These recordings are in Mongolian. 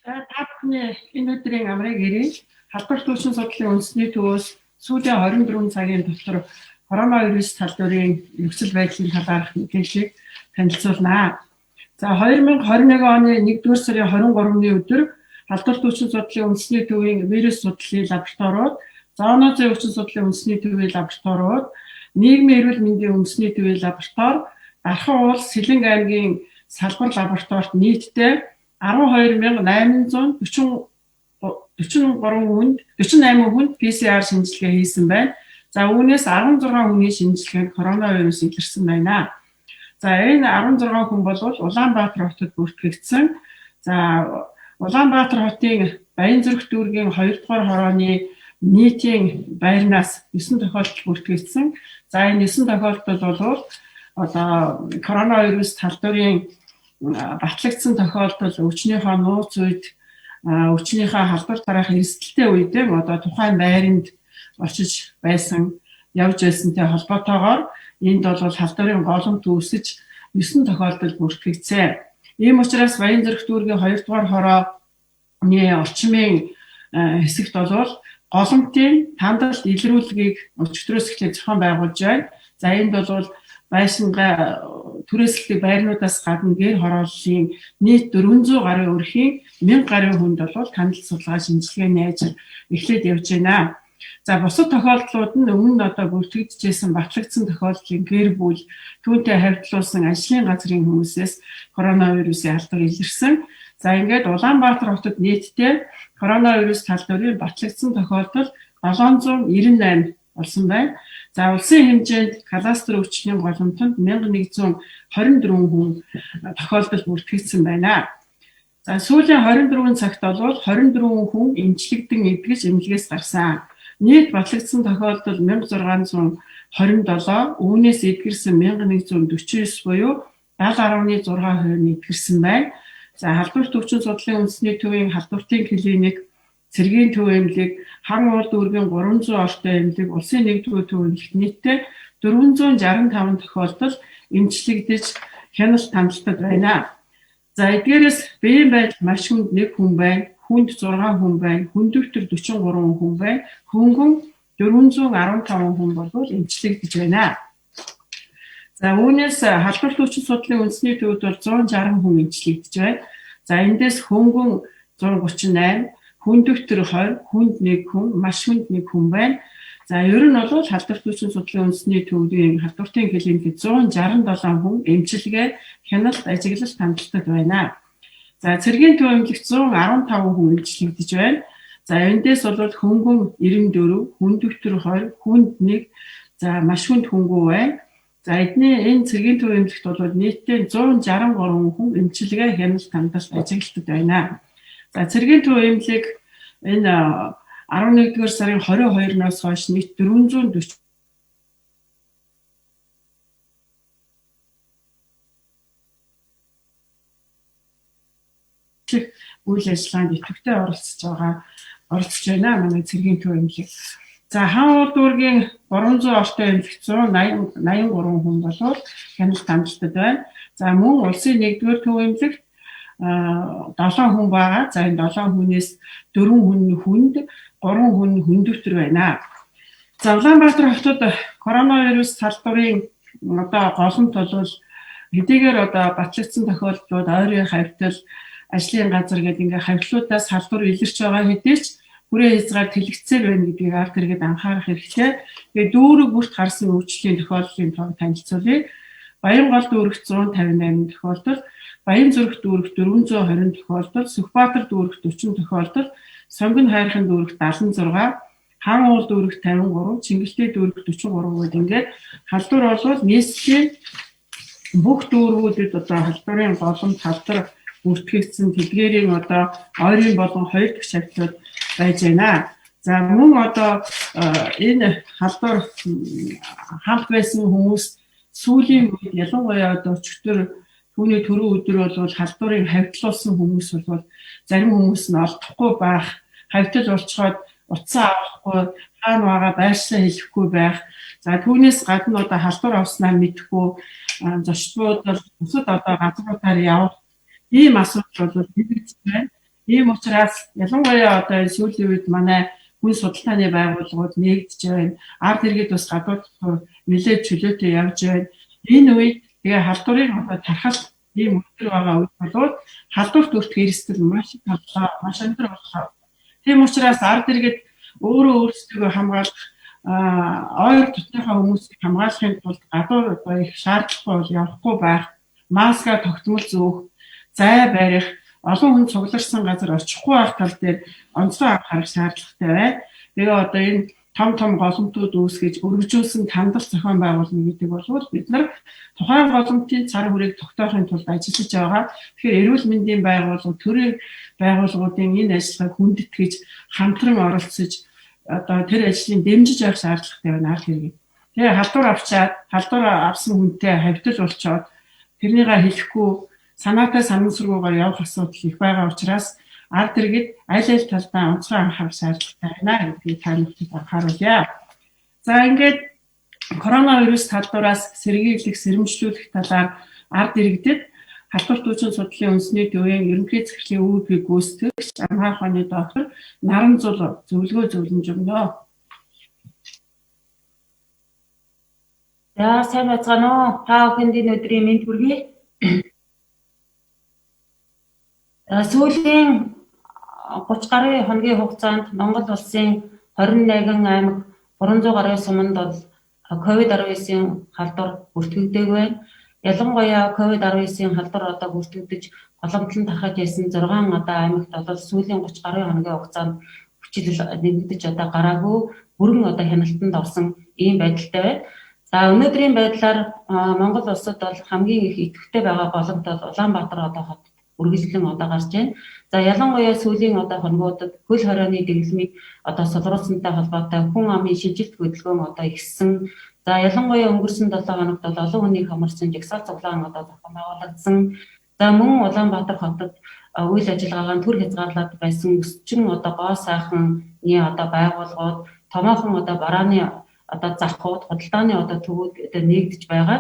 За та бүхний энэ өдрийн амрыг ирээ халдвар түвшин судлалын үндэсний төвөөс сүүлийн 24 цагийн дотор коронавирус талбарын нөхцөл байдлын талаарх мэдээллийг танилцуулнаа. За 2021 оны 1-р сарын 23-ны өдөр халдвар түвшин судлалын үндэсний төвийн вирус судлалын лабораториуд, зоонозын өвчин судлалын үндэсний төвийн лабораториуд, нийгмийн эрүүл мэндийн үндэсний төвийн лаборатори, Дархан улс Сэлэнг аймгийн салбар лабораторид нийтдээ 48 хүнд PCR шинжилгээ хийсэн байна. За үүнээс 16 хүний шинжилгээнд коронавирус илэрсэн байна. За энэ 16 хүн бол Улаанбаатар хотод бүртгэгдсэн. За Улаанбаатар хотын Баянзүрх дүүргийн 2 дугаар хорооны нийтийн байрнаас 9 тохиолдол бүртгэгдсэн. За энэ 9 тохиолдол бол одоо коронавирус талбарын батлагдсан тохиолдол өвчнийхөө нууц үед өвчнийхөө халдвар тараах эрсдэлтэй үедээ одоо тухайн байранд очиж байсан явж байсантай холбоотойгоор энд бол халдварын голомт үүсэж 9 тохиолдол бүртгэгдсэн. Ийм учраас Баянзүрх дүүргийн 2 дугаар хорооны орчмын хэсэгт бол голомтын тандалт илрүүлгийг өчигдрөөс эхлээд зохион байгуулж байна. За энд бол байшингаа түрээсэлтийн байрнуудаас гадна гэр хорооллын нийт 400 гаруй өрхийн 1000 гаруй хүнд бол тандалт судалгаа шинжилгээ найз эхлээд явж байна. За бусад тохиолдлууд нь өмнө одоо бүртгэгдчихсэн батлагдсан тохиолдлын гэр бүл түүнтэй харьцуулсан ажлын газрын хүмүүсээс коронавирусын халдвар илэрсэн. За ингээд Улаанбаатар хотод нийтдээ коронавирус талбарын батлагдсан тохиолдол 798 болсон байна. За улсын хэмжээнд кадастр өвчний голомтонд 1124 хүн тохиолдол бүртгэгдсэн байна. За сүүлийн 24 цагт бол 24 хүн эмчлэгдэн эдгэж эмнэлгээс гарсан. Нийт батлагдсан тохиолдол 1627, үүнээс эдгэрсэн 1149 буюу 70.6% нь эдгэрсэн байна. За халдвар түвшин судлалын үндэсний төвийн халдвартын клиник, цэргийн төв эмнэлэг, хан уул дүүргийн 300 ортой эмнэлэг, улсын нэгдүгээр төв эмнэлэгт нийтдээ 465 тохиолдол эмчлэгдэж хяналт хандлтад байна. За эдгээрээс биеийн байдал маш хүнд 1 хүн байна, хүнд 6 хүн байна, хүндөвтөр 43 хүн байна, хөнгөн 415 хүн бол эмчлэгдэж байна. За үүнээс халдвар түвшин судлалын үндэсний төвд бол 160 хүн эмчлэгдэж байна. За эндээс хөнгөн 138, хүндөвтөр 20, хүнд 1 хүн, маш хүнд 1 хүн байна. За ер нь бол халдвар түвшин судлалын үндэсний төвийн халдвартын клиникт 167 хүн эмчилгээ, хяналт, ажиглалт хандлтад байна. За цэргийн төв эмнэлэгт 115 хүн эмчлэгдэж байна. За эндээс бол хөнгөн 94, хүндөвтөр 20, хүнд 1, за маш хүнд хөнгүү байна. За энэ цэргийн төв эмнэлэгт бол нийтдээ 163 хүн эмчилгээ, хяналт, хандлт, ажиглалтад байна. За цэргийн төв эмнэлэг энэ 11-р сарын 22-наас хойш нийт 440 үйл ажиллагаанд идэвхтэй оролцож байна манай цэргийн төв эмнэлэг. За хан уул дүүргийн 300 ортой эмнэлэгт 183 хүн болвол хяналт хандлтад байна. За мөн улсын 1-р төв эмнэлэгт 7 хүн байгаа. За энэ 7 хүнээс 4 хүн хүнд, 3 хүн хүндөвтөр байна. За Улаанбаатар хотод коронавирус талбарын одоо голомт бол хэдийгээр одоо батлагдсан тохиолдлууд ойрын хавьтал, ажлын газар гэдэг ингээ хавьтлуудаас халдвар илэрч байгаа хэдий ч хүрээ хязгаар тэлэгцээр байна гэдгийг ард иргэд анхаарах хэрэгтэй. Тэгээ дүүрэг бүрт гарсан өвчтөлийн тохиолдлын тоо танилцуулъя. Баянгол дүүрэгт 158 тохиолдол, Баянзүрх дүүрэгт 420 тохиолдол, Сүхбаатар дүүрэгт 40 тохиолдол, Сонгон хайрхан дүүрэгт 76, хан уул дүүрэгт 53, Чингэлтэй дүүрэгт 43 гээд ингээд халдвар бол нийслэлийн бүх дүүргүүдэд одоо халдварын голомт халдвар бүртгэгдсэн тэдгээрийн одоо ойрын болон 2 дахь шавьтлууд байж байна. За мөн одоо энэ халдвар хамт байсан хүмүүс сүүлийн үед ялангуяа одоо өчигдөр түүний түрүү өдөр бол халдварыг хавьтлуулсан хүмүүс бол зарим хүмүүс нь олдохгүй байх, хавьтал болцоход утсаа авахгүй, хаана байгаа байршаа хэлэхгүй байх. За түүнээс гадна одоо халдвар авснаа мэдэхгүй зочдууд бол бусад одоо газруудаар явах ийм асуудал бол нэгдэж байна. Ийм учраас ялангуяа одоо энэ сүүлийн үед манай хүн судалгааны байгууллагууд нэгдэж байна. Ард иргэд бас гадуур нэлээд чөлөөтэй явж байна. Энэ үед тэгээ халдварыг одоо тархалт ийм өндөр байгаа үед болоод халдварт хүртэх эрсдэл маш их боллоо. Маш өндөр боллоо. Тийм учраас ард иргэд өөрөө өөрсдөө хамгаалах ойр дотныхоо хүмүүсийг хамгаалахын тулд гадуур одоо их шаардлагатай бол явахгүй байх, маска тогтмол зөөх, зай барих, олон хүн цугларсан газар очихгүй байх тал дээр онцгой анхаарах шаардлагатай байна. Тэгээ одоо энэ том голомтууд үүсгэж өргөжүүлсэн тандал зохион байгуулна гэдэг бол бид нар тухайн голомтын цар хүрээг тогтоохын тулд ажиллаж байгаа. Тэгэхээр эрүүл мэндийн байгууллага, төрийн байгууллагуудын энэ ажиллагааг хүндэтгэж хамтран оролцож одоо тэр ажлыг дэмжиж явах шаардлагатай байна ард иргэд. Тэгээ халдвар авсан хүнтэй хавтал болчоод тэрнийгээ хэлэхгүй санаатай санамсаргүйгээр явах асуудал их байгаа учраас ард иргэд аль талдаа онцгой анхаарах шаардлагатай байна гэдгийг та бүхэнд анхааруулъя. За ингээд коронавирус халдвараас сэргийлэх, сэрэмжлүүлэх талаар ард иргэдэд халдвар түвшин судлалын үндэсний төвийн ерөнхий захирлын үүдгийг гүйцэтгэгч Амхай ухааны доктор Наранзул зөвлөгөө зөвлөмж өгнө. За сайн байцгаана уу? Та бүхэнд энэ өдрийн мэнд хүргэе. Сүүлийн 30 гаруй хоногийн хугацаанд Монгол улсын 21 аймаг 300 гаруй суманд бол COVID-19-ийн халдвар бүртгэгдээгүй байна. Ялангуяа COVID-19-ийн халдвар одоо бүртгэгдэж голомтлон тархаж байсан 6 одоо аймагт бол сүүлийн 30 гаруй хоногийн хугацаанд хүчил нэгдэж одоо гараагүй бүрэн одоо хяналтанд орсон ийм байдалтай байна. За өнөөдрийн байдлаар Монгол улсад бол хамгийн их идэвхтэй байгаа голомт бол Улаанбаатар одоо хот үргэлжлэн одоо гарч байна. За ялангуяа сүүлийн одоо хоногудад хөл хорионы дэглэмийг одоо сулруулсантай холбоотой хүн амын шинжилт хөдөлгөөн одоо ихссэн. За ялангуяа өнгөрсөн 7 хоногт бол олон хүний хамарсан жагсаал цуглаан одоо зохион байгуулагдсан. За мөн Улаанбаатар хотод үйл ажиллагаагаа төр хязгаарлаад байсан өсчин одоо гоо сайхны одоо байгууллагууд томоохон одоо барааны одоо зархууд худалдааны одоо төвүүд одоо нэгдэж байгаа.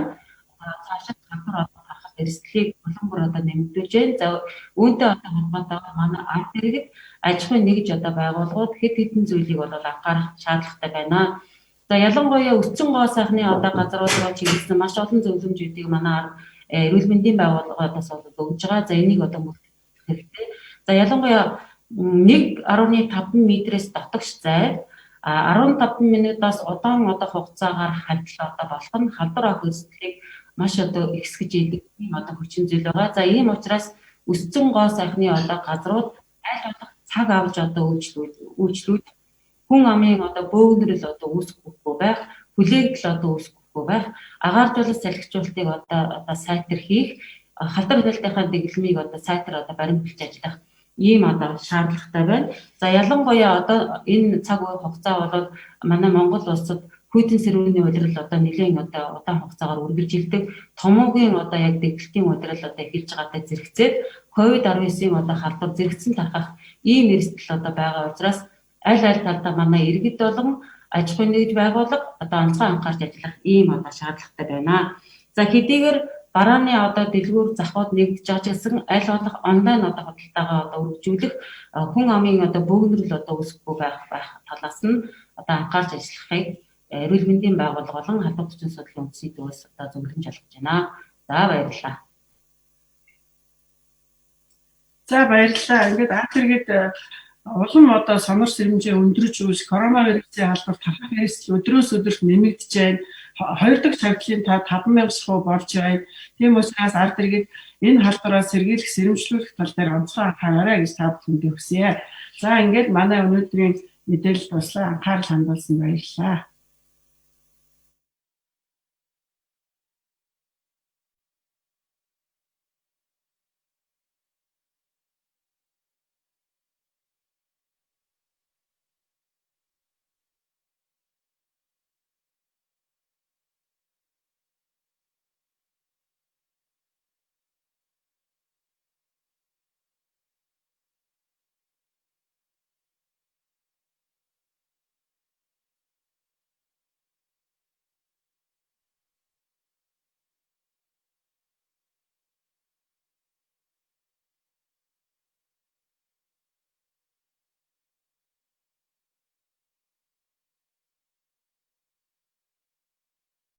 Цаашид хамтар одоо харахад эрсдлийг улам бүр одоо нэмэгдүүлж байна. За үүнтэй одоо холбоотой манай ард иргэд аж ахуйн нэгж одоо байгууллагууд хэд хэдэн зүйлийг бол анхаарах шаардлагатай байна. За ялангуяа өсчин гоо сайхны одоо газруудаа чиглэсэн маш олон зөвлөмжүүдийг манай эрүүл мэндийн байгууллагаас бол өгж байгаа. За энийг одоо мөрдөх хэрэгтэй. За ялангуяа 1.5 метрээс дотогш зай 15 минутаас удаан одоо хугацаагаар хандлал одоо болох нь халдвар авах эрсдлийг маш одоо ихсгэж идэг юм одоо хүчин зүйл байгаа. За ийм учраас өссөн гоо сайхны одоо газрууд аль болох цаг авч одоо үйлчлүүд хүн амын одоо бөөгнөрөл одоо үүсгэхгүй байх, хүлээгдэл одоо үүсгэхгүй байх, агааржуулалт салхичуултыг одоо сайтар хийх, халдвар хяналтынхаа дэглэмийг одоо сайтар одоо баримталж ажиллах ийм одоо шаардлагатай байна. За ялангуяа одоо энэ цаг үе хугацаа бол манай Монгол улсад хүйтэн сэрүүний улирал одоо нэлээд одоо удаан хугацаагаар үргэлжилдэг. Томоогийн одоо яг дэглэлтийн улирал одоо эхэлж байгаатай зэрэгцээд COVID-19-ийн одоо халдвар зэрэгцэн тархах ийм эрсдэл одоо байгаа учраас аль талдаа манай иргэд болон аж ахуйн нэгж байгууллага одоо онцгой анхаарч ажиллах ийм одоо шаардлагатай байна. За хэдийгээр барааны одоо дэлгүүр захууд нэгдэж байгаа ч гэсэн аль болох онлайн одоо худалдаагаа одоо үргэлжлүүлэх хүн амын одоо бөөгнөрөл одоо үүсэхгүй байх талаас нь одоо анхаарч ажиллахыг эрүүл мэндийн байгууллага болон халдвар түвшин судлалын үндэсний төвөөс одоо зөвлөмж олгож байна. За баярлалаа. За баярлалаа. Ингээд ард иргэд улам одоо сонор сэрэмжээ өндөрж үүс коронавирусын халдвар тархах эрсдэл өдрөөс өдөрт нэмэгдэж байна. 2 дахь цогцлын та 50000 шахуу болж байна. Тийм учраас ард иргэд энэ халдвараас сэргийлэх, сэрэмжлүүлэх тал дээр онцгой анхаараарай гэж та бүхэнд хүсье. За ингээд манай өнөөдрийн мэдээлэл туслан анхаарал хандуулсан баярлалаа.